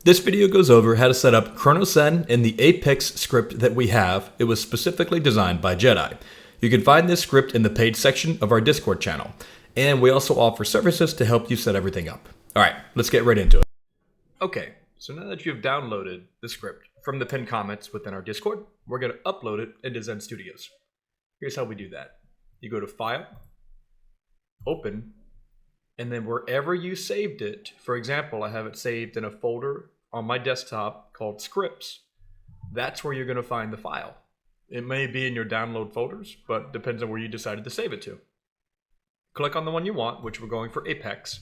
This video goes over how to set up Cronus Zen in the Apex script that we have. It was specifically designed by Jedi. You can find this script in the paid section of our Discord channel. And we also offer services to help you set everything up. Alright, let's get right into it. Okay, so now that you've downloaded the script from the pinned comments within our Discord, we're going to upload it into Zen Studios. Here's how we do that. You go to File, Open, and then wherever you saved it, for example, I have it saved in a folder on my desktop called Scripts. That's where you're going to find the file. It may be in your download folders, but depends on where you decided to save it to. Click on the one you want, which we're going for Apex,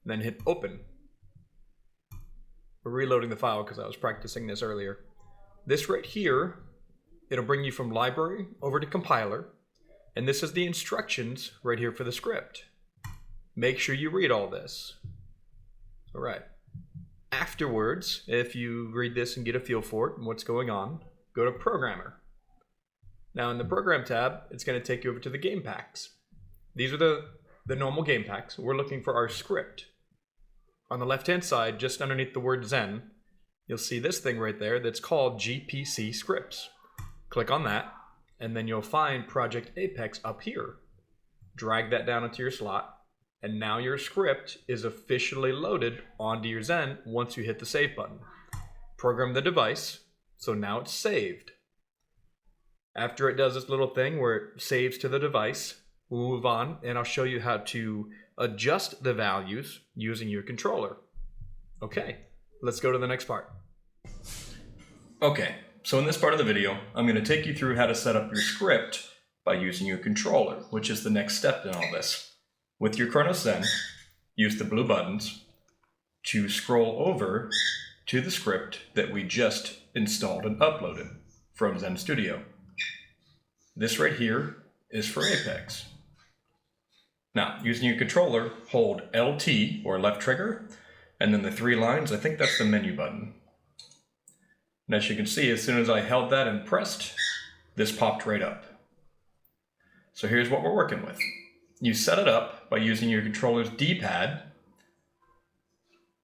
then hit Open. We're reloading the file because I was practicing this earlier. This right here, it'll bring you from Library over to Compiler, and this is the instructions right here for the script. Make sure you read all this. All right. Afterwards, if you read this and get a feel for it and what's going on, go to Programmer. Now in the Program tab, it's going to take you over to the game packs. These are the normal game packs. We're looking for our script. On the left-hand side, just underneath the word Zen, you'll see this thing right there that's called GPC Scripts. Click on that, and then you'll find Project Apex up here. Drag that down into your slot. And now your script is officially loaded onto your Zen once you hit the save button. Program the device, so now it's saved. After it does this little thing where it saves to the device, we'll move on and I'll show you how to adjust the values using your controller. Okay, let's go to the next part. Okay, so in this part of the video, I'm going to take you through how to set up your script by using your controller, which is the next step in all this. With your Cronus Zen, use the blue buttons to scroll over to the script that we just installed and uploaded from Zen Studio. This right here is for Apex. Now, using your controller, hold LT or left trigger, and then the 3 lines, I think that's the menu button. And as you can see, as soon as I held that and pressed, this popped right up. So here's what we're working with. You set it up by using your controller's D-pad,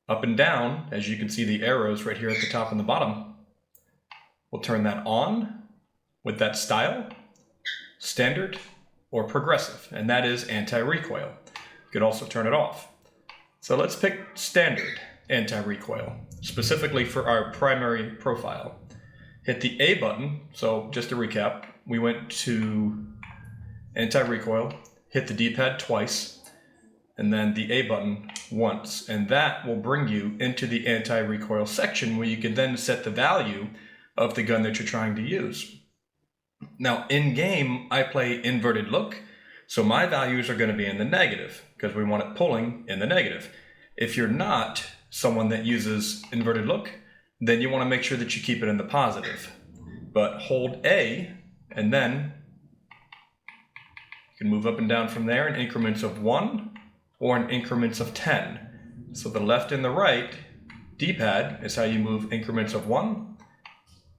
up and down, as you can see the arrows right here at the top and the bottom. We'll turn that on with that style, standard, or progressive, and that is anti-recoil. You could also turn it off. So let's pick standard anti-recoil, specifically for our primary profile. Hit the A button, so just to recap, we went to anti-recoil, hit the D-pad twice, and then the A button once, and that will bring you into the anti-recoil section where you can then set the value of the gun that you're trying to use. Now in game, I play inverted look, so my values are going to be in the negative because we want it pulling in the negative. If you're not someone that uses inverted look, then you want to make sure that you keep it in the positive. But hold A, and then you can move up and down from there in increments of 1 or in increments of 10. So the left and the right D-pad is how you move increments of 1.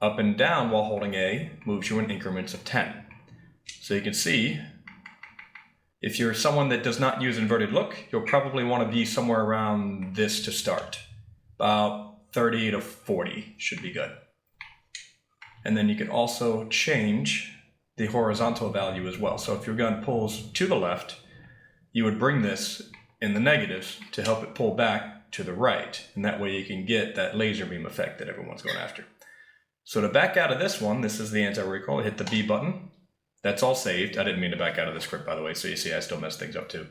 Up and down while holding A moves you in increments of 10. So you can see, if you're someone that does not use inverted look, you'll probably want to be somewhere around this to start. About 30 to 40 should be good. And then you can also change the horizontal value as well. So if your gun pulls to the left, you would bring this in the negatives to help it pull back to the right. And that way you can get that laser beam effect that everyone's going after. So to back out of this one, this is the anti-recoil, hit the B button. That's all saved. I didn't mean to back out of the script, by the way, so you see I still mess things up too.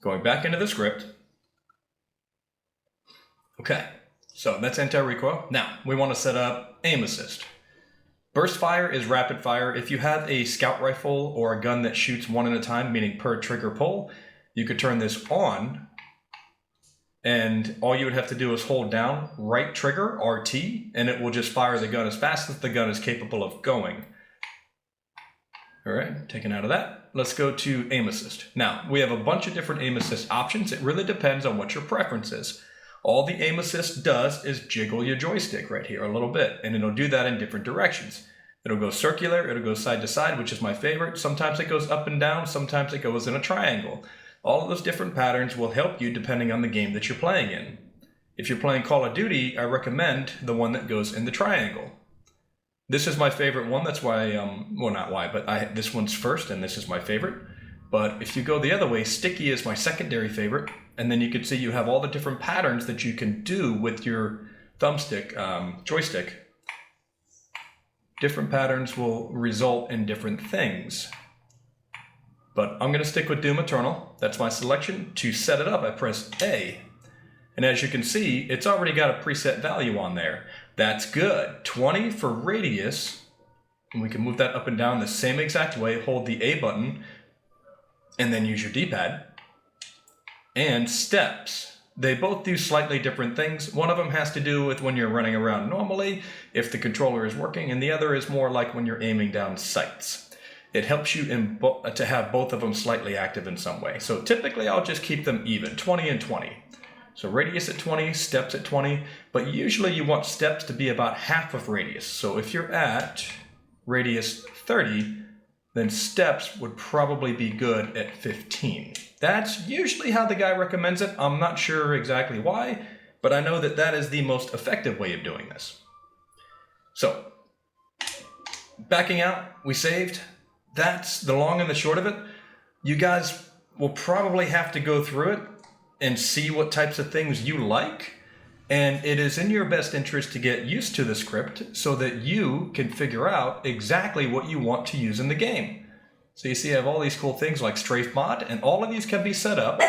Going back into the script. Okay, so that's anti-recoil. Now, we want to set up aim assist. Burst fire is rapid fire. If you have a scout rifle or a gun that shoots one at a time, meaning per trigger pull, you could turn this on, and all you would have to do is hold down right trigger, RT, and it will just fire the gun as fast as the gun is capable of going. All right, taken out of that, let's go to aim assist. Now, we have a bunch of different aim assist options. It really depends on what your preference is. All the aim assist does is jiggle your joystick right here a little bit, and it'll do that in different directions. It'll go circular, it'll go side to side, which is my favorite. Sometimes it goes up and down, sometimes it goes in a triangle. All of those different patterns will help you depending on the game that you're playing in. If you're playing Call of Duty, I recommend the one that goes in the triangle. This is my favorite one. That's why, well, not why, but this one's first, and this is my favorite. But if you go the other way, sticky is my secondary favorite. And then you can see you have all the different patterns that you can do with your thumbstick, joystick. Different patterns will result in different things. But I'm going to stick with Doom Eternal. That's my selection. To set it up, I press A. And as you can see, it's already got a preset value on there. That's good. 20 for radius. And we can move that up and down the same exact way. Hold the A button and then use your D-pad. And steps. They both do slightly different things. One of them has to do with when you're running around normally, if the controller is working, and the other is more like when you're aiming down sights. It helps you to have both of them slightly active in some way. So typically I'll just keep them even, 20 and 20. So radius at 20, steps at 20, but usually you want steps to be about half of radius. So if you're at radius 30, then steps would probably be good at 15. That's usually how the guy recommends it. I'm not sure exactly why, but I know that that is the most effective way of doing this. So, backing out, we saved. That's the long and the short of it. You guys will probably have to go through it and see what types of things you like. And it is in your best interest to get used to the script so that you can figure out exactly what you want to use in the game. So you see I have all these cool things like strafe mod, and all of these can be set up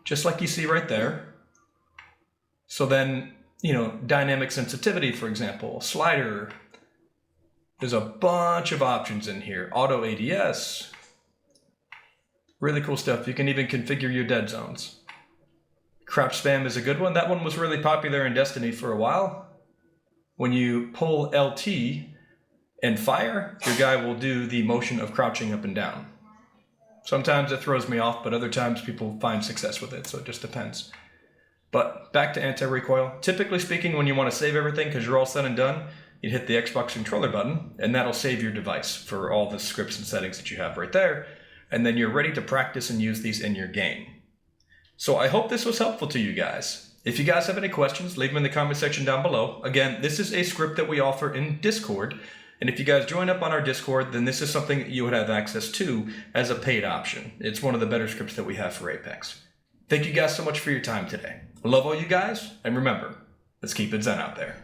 just like you see right there. So then, you know, dynamic sensitivity, for example, slider. There's a bunch of options in here. Auto ADS. Really cool stuff. You can even configure your dead zones. Crouch spam is a good one. That one was really popular in Destiny for a while. When you pull LT and fire, your guy will do the motion of crouching up and down. Sometimes it throws me off, but other times people find success with it, so it just depends. But back to anti-recoil. Typically speaking, when you want to save everything because you're all said and done, you hit the Xbox controller button, and that'll save your device for all the scripts and settings that you have right there. And then you're ready to practice and use these in your game. So I hope this was helpful to you guys. If you guys have any questions, leave them in the comment section down below. Again, this is a script that we offer in Discord. And if you guys join up on our Discord, then this is something that you would have access to as a paid option. It's one of the better scripts that we have for Apex. Thank you guys so much for your time today. I love all you guys, and remember, let's keep it Zen out there.